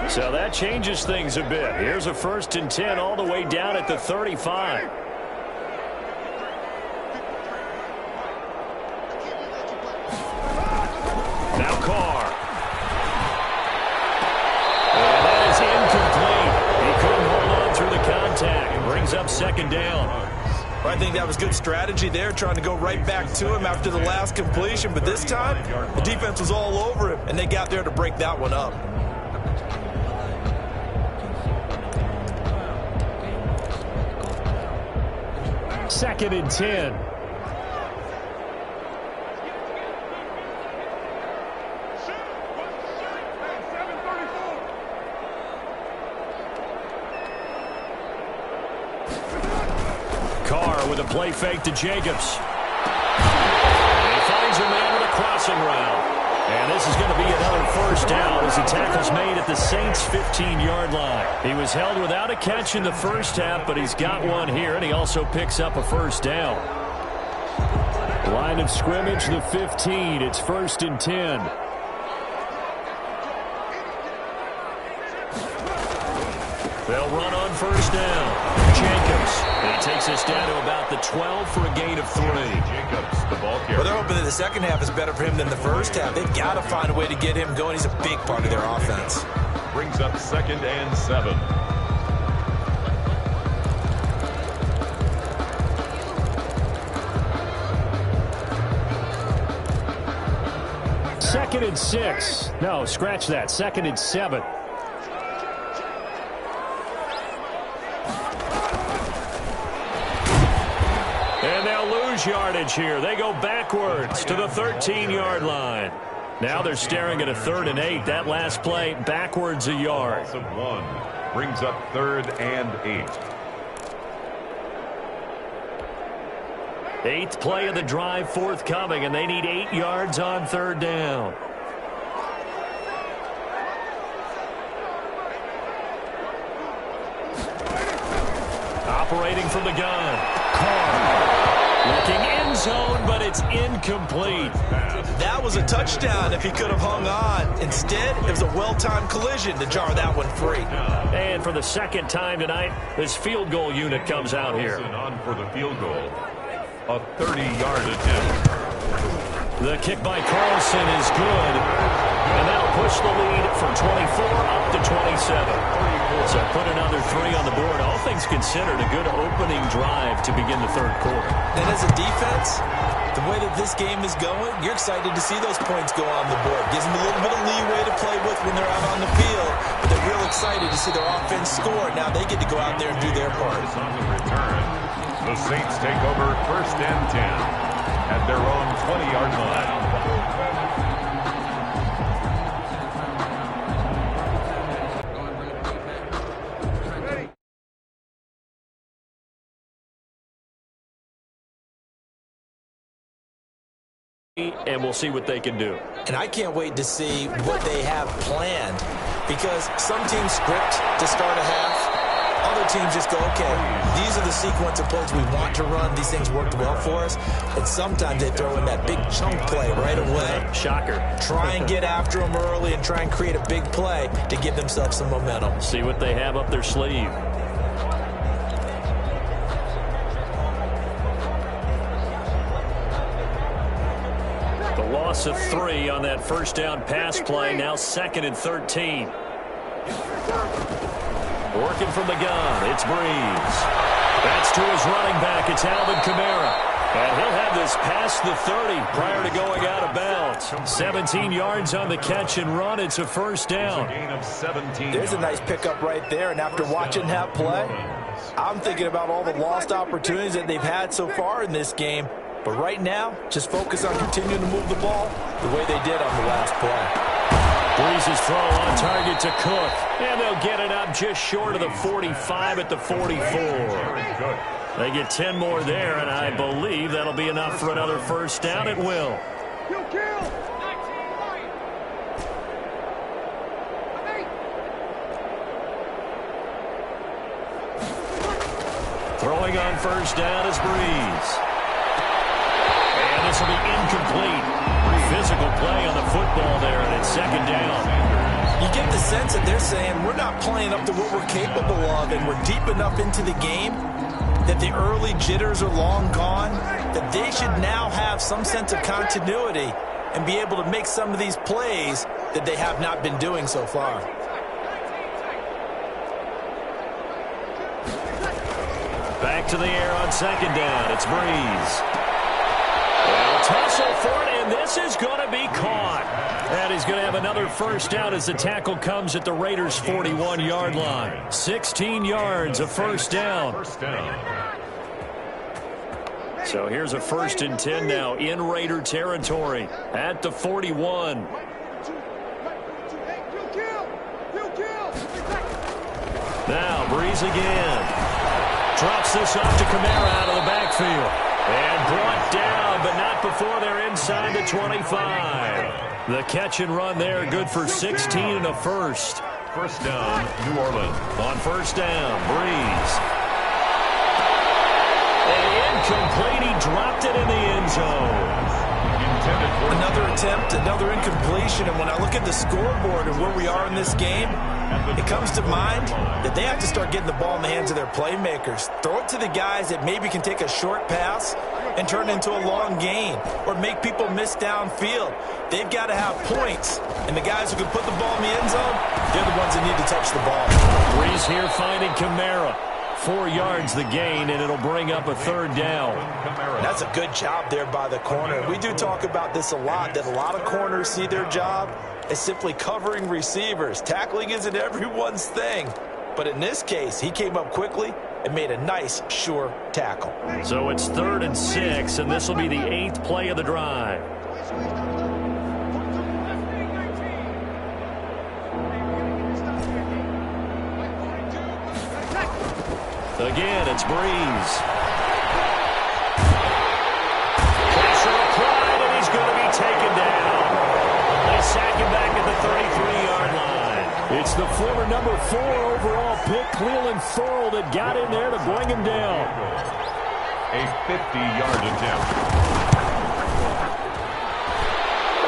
So that changes things a bit. Here's a 1st and 10 all the way down at the 35. Now Carr. And that is incomplete. He couldn't hold on through the contact. Brings up 2nd down. I think that was good strategy there, trying to go right back to him after the last completion. But this time, the defense was all over him, and they got there to break that one up. 2nd and 10. with a play fake to Jacobs. And he finds a man with a crossing route. And this is going to be another first down as the tackle's made at the Saints' 15-yard line. He was held without a catch in the first half, but he's got one here, and he also picks up a first down. Line of scrimmage, the 15. It's 1st and 10. They'll run on first down. Jacobs. And he takes us down to about the 12 for a gain of 3. Jacobs, the ball carrier. Well, they're hoping that the second half is better for him than the first half. They've got to find a way to get him going. He's a big part of their offense. Brings up 2nd and 7. Second and 6. No, scratch that. 2nd and 7. And they'll lose yardage here. They go backwards to the 13-yard line. Now they're staring at a 3rd and 8. That last play, backwards a yard. Loss of 1. Brings up 3rd and 8. 8th play of the drive forthcoming, and they need 8 yards on 3rd down. Operating from the gun. Carr. Looking end zone, but it's incomplete. That was a touchdown if he could have hung on. Instead, it was a well-timed collision to jar that one free. And for the second time tonight, this field goal unit comes out here. On for the field goal. A 30-yard attempt. The kick by Carlson is good. And that'll push the lead from 24 up to 27. So put another 3 on the board. All things considered, a good opening drive to begin the 3rd quarter. And as a defense, the way that this game is going, you're excited to see those points go on the board. Gives them a little bit of leeway to play with when they're out on the field. But they're real excited to see their offense score. Now they get to go out there and do their part. On the return, the Saints take over 1st and 10 at their own 20-yard line. And we'll see what they can do. And I can't wait to see what they have planned, because some teams script to start a half. Other teams just go, okay, these are the sequence of plays we want to run. These things worked well for us. And sometimes they throw in that big chunk play right away. Shocker. Try and get after them early and try and create a big play to give themselves some momentum. See what they have up their sleeve. Loss of 3 on that first down pass play. Now 2nd and 13. Working from the gun. It's Breeze. That's to his running back. It's Alvin Kamara. And he'll have this past the 30 prior to going out of bounds. 17 yards on the catch and run. It's a first down. It's a gain of 17. There's a nice pickup right there. And after watching that play, I'm thinking about all the lost opportunities that they've had so far in this game. But right now, just focus on continuing to move the ball the way they did on the last play. Breeze's throw on target to Cook. And they'll get it up just short of the 45 at the 44. They get 10 more there, and I believe that'll be enough for another first down. It will. Throwing on first down is Breeze. And this will be incomplete. Physical play on the football there, and it's 2nd down. You get the sense that they're saying we're not playing up to what we're capable of, and we're deep enough into the game that the early jitters are long gone, that they should now have some sense of continuity and be able to make some of these plays that they have not been doing so far. Back to the air on 2nd down. It's Breeze. They'll tussle for it, and this is going to be caught. And he's going to have another first down as the tackle comes at the Raiders' 41-yard line. 16 yards, a first down. So here's a 1st and 10 now in Raider territory at the 41. Now Breeze again. Drops this off to Kamara out of the backfield. backfield. And brought down, but not before they're inside the 25. The catch and run there, good for 16 and a first. First down, New Orleans. On first down, Breeze. And incomplete. He dropped it in the end zone. Another attempt, another incompletion. And when I look at the scoreboard and where we are in this game, it comes to mind that they have to start getting the ball in the hands of their playmakers. Throw it to the guys that maybe can take a short pass and turn it into a long gain or make people miss downfield. They've got to have points. And the guys who can put the ball in the end zone, they're the ones that need to touch the ball. Breeze here finding Kamara. 4 yards the gain, and it'll bring up a third down. That's a good job there by the corner. We do talk about this a lot, that a lot of corners see their job as simply covering receivers. Tackling isn't everyone's thing. But in this case, he came up quickly and made a nice, sure tackle. So it's 3rd and 6, and this will be the 8th play of the drive. Again, it's Breeze. Pressure applied, and he's going to be taken down. They sack him back at the 33-yard line. It's the former number 4 overall pick, Cleveland Thorl, that got in there to bring him down. A 50-yard attempt.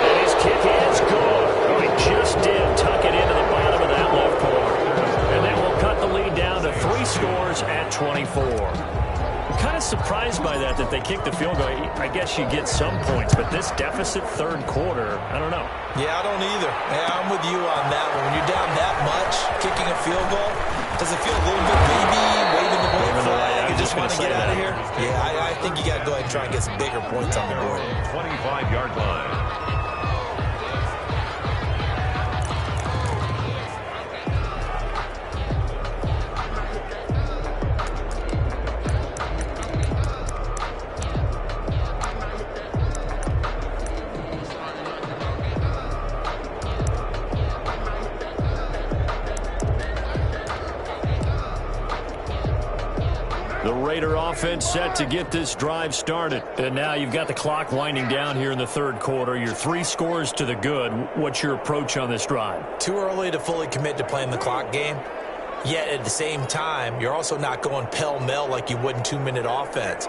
And his kick is good. Oh, he just did tuck it into the bottom of that left corner. And that will cut the lead down to 3 scores at 24. I'm kind of surprised by that they kicked the field goal. I guess you get some points, but this deficit 3rd quarter, I don't know. Yeah, I don't either. Yeah, I'm with you on that one. When you're down that much, kicking a field goal, does it feel a little bit maybe waving the white flag? You just want to get out of here? Yeah, I think you got to go ahead and try and get some bigger points on the board. 25-yard line. Raider offense set to get this drive started. And now you've got the clock winding down here in the 3rd quarter. You're 3 scores to the good. What's your approach on this drive? Too early to fully commit to playing the clock game. Yet at the same time, you're also not going pell-mell like you would in 2-minute offense.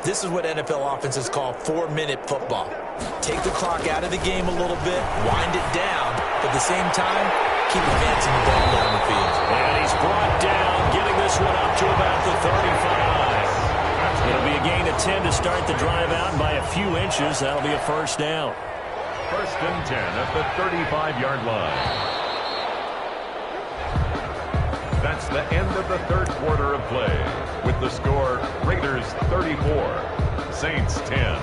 This is what NFL offenses call 4-minute football. Take the clock out of the game a little bit, wind it down, but at the same time, keep advancing the ball down the field. And he's brought down, getting this one up to about the 35. It'll be a gain of 10 to start the drive out by a few inches. That'll be a first down. 1st and 10 at the 35-yard line. That's the end of the 3rd quarter of play. With the score, Raiders 34, Saints 10.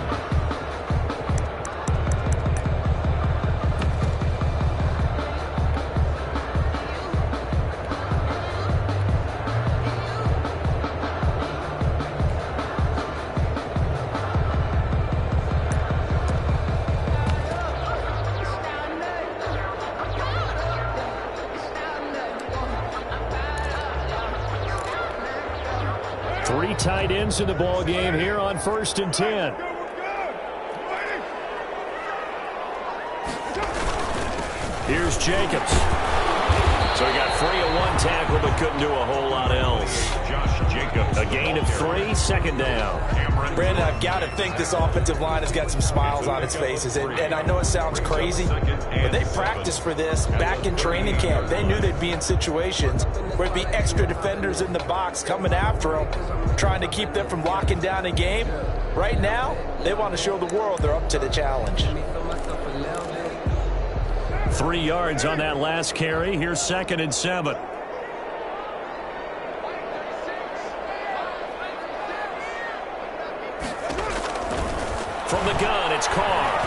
Tight ends in the ball game here on 1st and 10. Here's Jacobs. So he got free of 1 tackle but couldn't do a whole lot else. Josh Jacobs. A gain of 3, 2nd down. Brandon, I've got to think this offensive line has got some smiles on its faces. And I know it sounds crazy, but they practiced for this back in training camp. They knew they'd be in situations where it'd be extra defenders in the box coming after them, trying to keep them from locking down a game. Right now, they want to show the world they're up to the challenge. 3 yards on that last carry. Here's 2nd and 7. From the gun, it's Carr.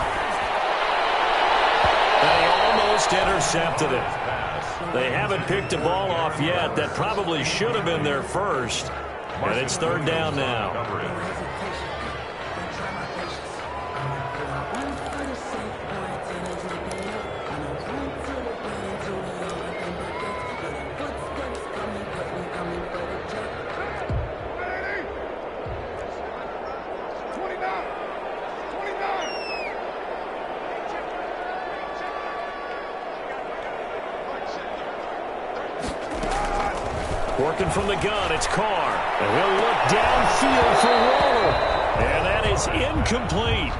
And he almost intercepted it. They haven't picked a ball off yet. That probably should have been their first. And it's 3rd down now. Working from the gun, it's Carr. And he'll look downfield for Waller. And that is incomplete.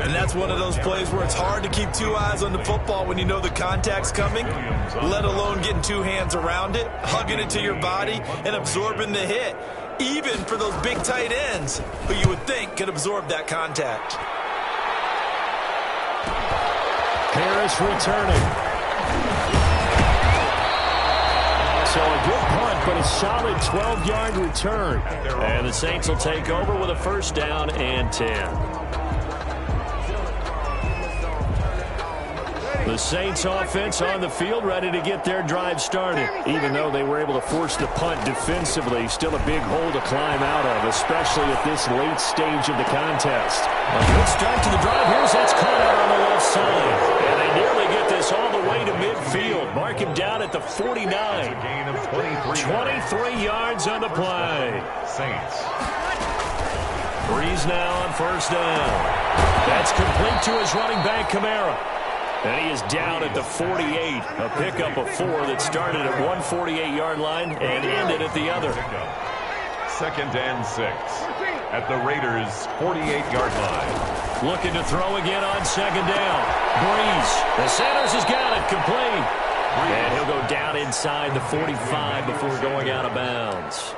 And that's one of those plays where it's hard to keep two eyes on the football when you know the contact's coming, let alone getting two hands around it, hugging it to your body, and absorbing the hit, even for those big tight ends who you would think could absorb that contact. Harris returning. So a good punt, but a solid 12-yard return. And the Saints will take over with a first down and 10. The Saints offense on the field ready to get their drive started. Even though they were able to force the punt defensively, still a big hole to climb out of, especially at this late stage of the contest. A good start to the drive. Here's that's caught out on the left side. And they nearly get this all the way to midfield. Mark him down at the 49. 23 yards on the play. Saints. Breeze now on first down. That's complete to his running back, Kamara. And he is down at the 48. A pickup of 4 that started at one 48-yard line and ended at the other. 2nd and 6 at the Raiders' 48-yard line. Looking to throw again on second down. Breeze. The Sanders has got it complete. And he'll go down inside the 45 before going out of bounds.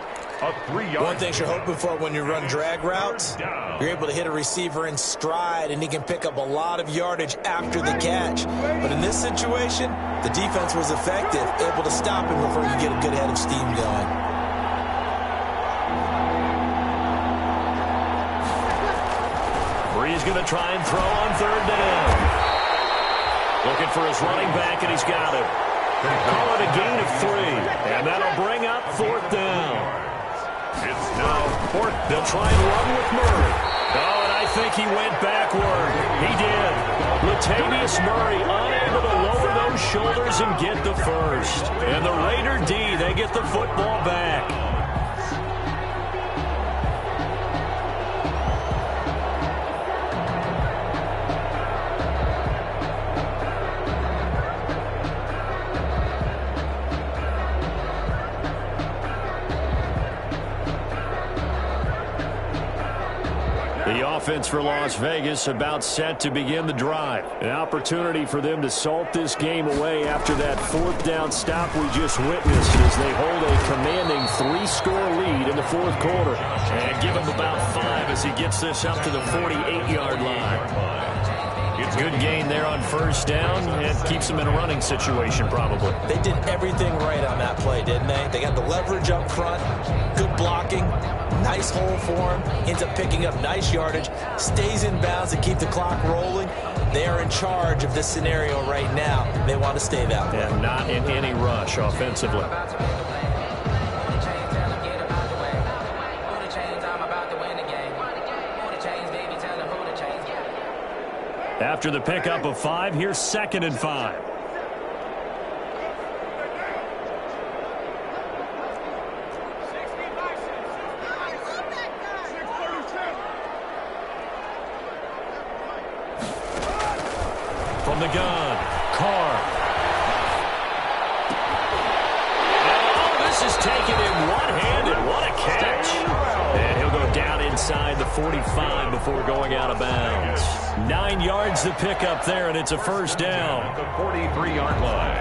One thing you're hoping for when you run drag routes, you're able to hit a receiver in stride, and he can pick up a lot of yardage after the catch. But in this situation, the defense was effective, able to stop him before you get a good head of steam going. Breeze going to try and throw on third down. Looking for his running back, and he's got it. Call it a gain of 3, and that'll bring up fourth down. It's now fourth. They'll try and run with Murray. Oh, and I think he went backward. He did. Latavius Murray unable to lower those shoulders and get the first. And the Raider D, they get the football back. The offense for Las Vegas about set to begin the drive. An opportunity for them to salt this game away after that fourth down stop we just witnessed as they hold a commanding 3-score lead in the fourth quarter. And give him about 5 as he gets this up to the 48-yard line. Good gain there on first down and keeps them in a running situation probably. They did everything right on that play, didn't they? They got the leverage up front, good blocking, nice hole for him, ends up picking up nice yardage, stays in bounds to keep the clock rolling. They are in charge of this scenario right now. They want to stay that way. And not in any rush offensively. After the pickup of 5, here's 2nd and 5. From the gun, Carr. Oh, this is taken in one-handed. What a catch. And he'll go down inside the 45 before going out of bounds. 9 yards to pick up there, and it's a first down. The 43-yard line.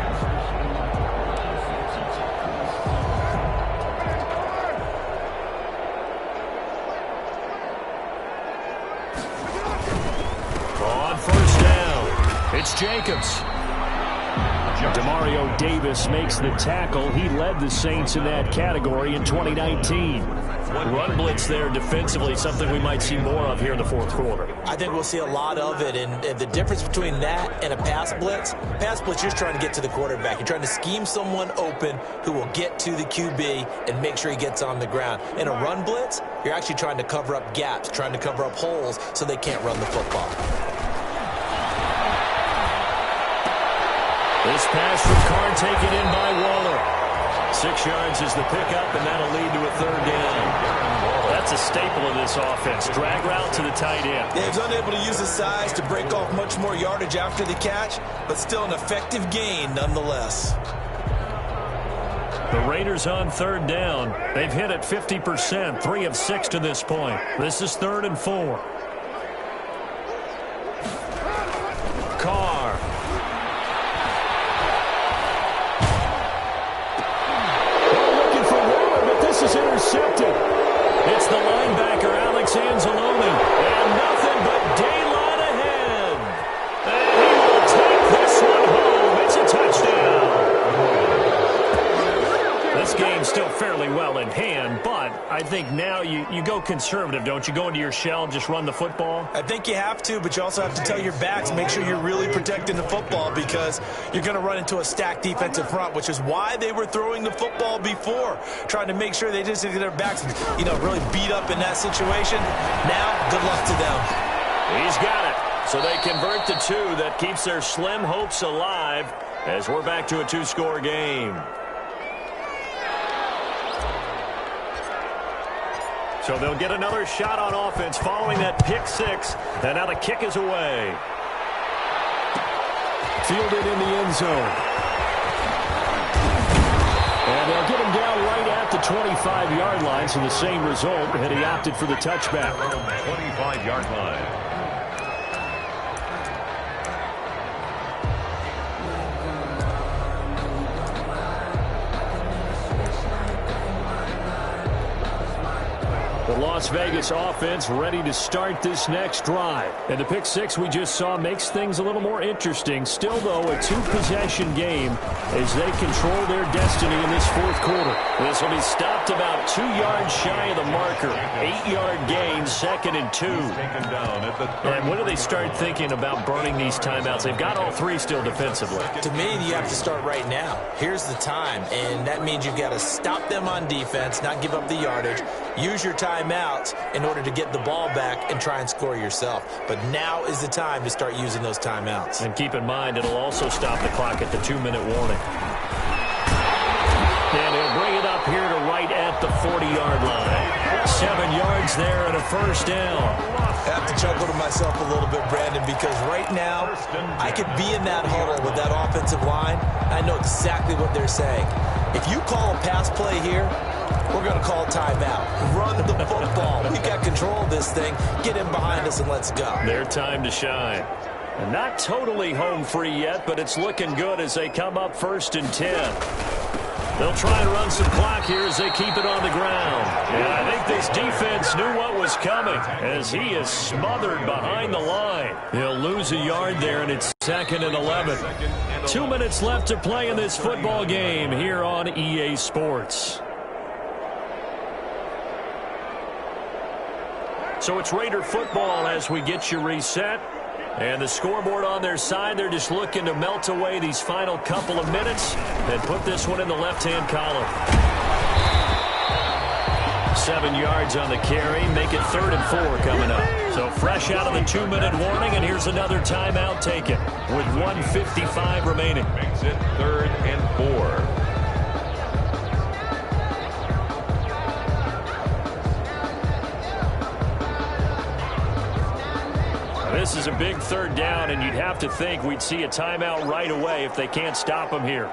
On first down, it's Jacobs. Demario Davis makes the tackle. He led the Saints in that category in 2019. Run blitz there defensively, something we might see more of here in the fourth quarter. I think we'll see a lot of it, and the difference between that and a pass blitz, you're just trying to get to the quarterback. You're trying to scheme someone open who will get to the QB and make sure he gets on the ground. In a run blitz, you're actually trying to cover up gaps, trying to cover up holes so they can't run the football. This pass from Carr taken in by Waller. 6 yards is the pickup, and that'll lead to a third down. That's a staple of this offense. Drag route to the tight end. Yeah, he's unable to use his size to break off much more yardage after the catch, but still an effective gain nonetheless. The Raiders on third down. They've hit it 50%, 3 of 6 to this point. This is 3rd and 4. Carr. Looking for Waller, but this is intercepted. It's the linebacker, Alex Anzalone, and nothing but daylight ahead. And he will take this one home. It's a touchdown. This game's still fairly well in hand, but I think now you go conservative, don't you? Go into your shell and just run the football? I think you have to, but you also have to tell your backs, make sure you're really protecting the football because you're going to run into a stacked defensive front, which is why they were throwing the football before, trying to make sure they just get their backs, really beat up in that situation. Now, good luck to them. He's got it. So they convert the 2. That keeps their slim hopes alive as we're back to a 2-score game. So they'll get another shot on offense following that pick 6. And now the kick is away. Fielded in the end zone. And they'll get him down right at the 25-yard line. So the same result, and he opted for the touchback. 25-yard line. The Las Vegas offense ready to start this next drive. And the pick 6 we just saw makes things a little more interesting. Still, though, a 2-possession game as they control their destiny in this 4th quarter. This will be stopped about 2 yards shy of the marker. 8-yard gain, 2nd and 2. And when do they start thinking about burning these timeouts? They've got all 3 still defensively. To me, you have to start right now. Here's the time, and that means you've got to stop them on defense, not give up the yardage, use your timeouts in order to get the ball back and try and score yourself. But now is the time to start using those timeouts. And keep in mind, it'll also stop the clock at the 2-minute warning. And he'll bring it up here to right at the 40-yard line. 7 yards there and a first down. I have to chuckle to myself a little bit, Brandon, because right now I could be in that huddle with that offensive line. I know exactly what they're saying. If you call a pass play here, we're going to call timeout. Run the football. We've got control of this thing. Get in behind us and let's go. Their time to shine. And not totally home free yet, but it's looking good as they come up 1st and 10. They'll try and run some clock here as they keep it on the ground. And I think this defense knew what was coming as he is smothered behind the line. He'll lose a yard there, and it's 2nd and 11. 2 minutes left to play in this football game here on EA Sports. So it's Raider football as we get you reset. And the scoreboard on their side, they're just looking to melt away these final couple of minutes and put this one in the left-hand column. 7 yards on the carry, make it 3rd and 4 coming up. So fresh out of the 2-minute warning, and here's another timeout taken with 1:55 remaining. Makes it 3rd and 4. This is a big 3rd down, and you'd have to think we'd see a timeout right away if they can't stop them here.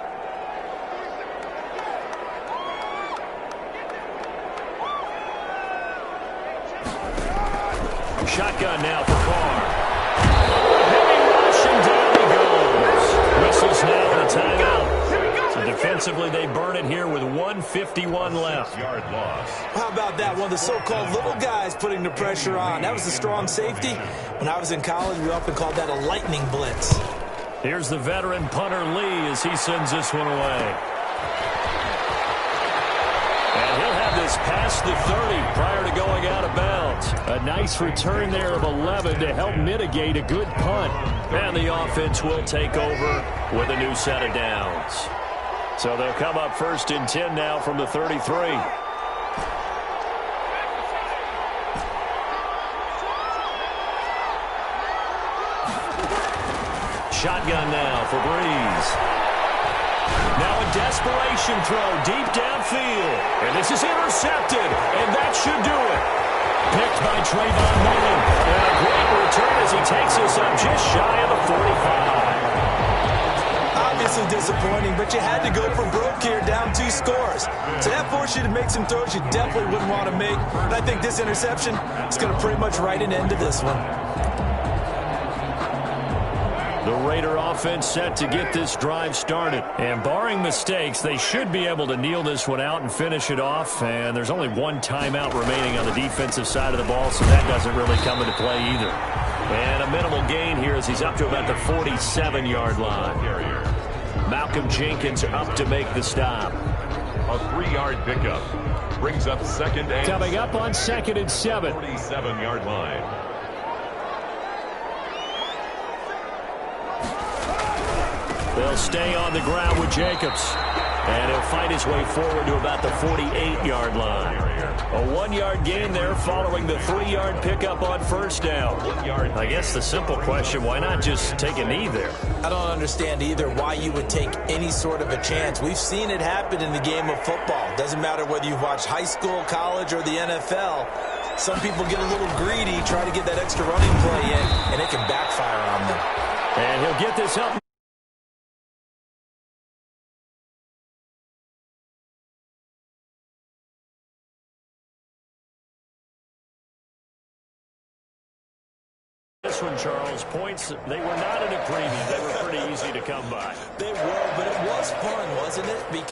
Shotgun now for Carr. Heavy rush, and down he goes. Whistles now and a timeout. So defensively, they burn it here with 1:51 left. Yard loss. How about that? One of the so-called little guys putting the pressure on. That was a strong safety. When I was in college, we often called that a lightning blitz. Here's the veteran punter Lee as he sends this one away. And he'll have this past the 30 prior to going out of bounds. A nice return there of 11 to help mitigate a good punt. And the offense will take over with a new set of downs. So they'll come up 1st and 10 now from the 33. Shotgun now for Breeze. Now a desperation throw deep downfield. And this is intercepted, and that should do it. Picked by Trayvon Mullen. And a great return as he takes us up just shy of the 45. Obviously, obviously disappointing, but you had to go for broke here, down 2 scores. So that forced you to make some throws you definitely wouldn't want to make. And I think this interception is going to pretty much write an end to this one. The Raider offense set to get this drive started. And barring mistakes, they should be able to kneel this one out and finish it off. And there's only one timeout remaining on the defensive side of the ball, so that doesn't really come into play either. And a minimal gain here as he's up to about the 47-yard line. Malcolm Jenkins up to make the stop. A 3-yard pickup brings up second and coming up on 2nd and 7. 47-yard line. They'll stay on the ground with Jacobs. And he'll find his way forward to about the 48-yard line. A 1-yard gain there following the 3-yard pickup on first down. I guess the simple question, why not just take a knee there? I don't understand either why you would take any sort of a chance. We've seen it happen in the game of football. Doesn't matter whether you've watched high school, college, or the NFL. Some people get a little greedy, try to get that extra running play in, and it can backfire on them. And he'll get this up. This one, Charles, points, they were not in a preview. They were pretty easy to come by. They were, but it was fun, wasn't it?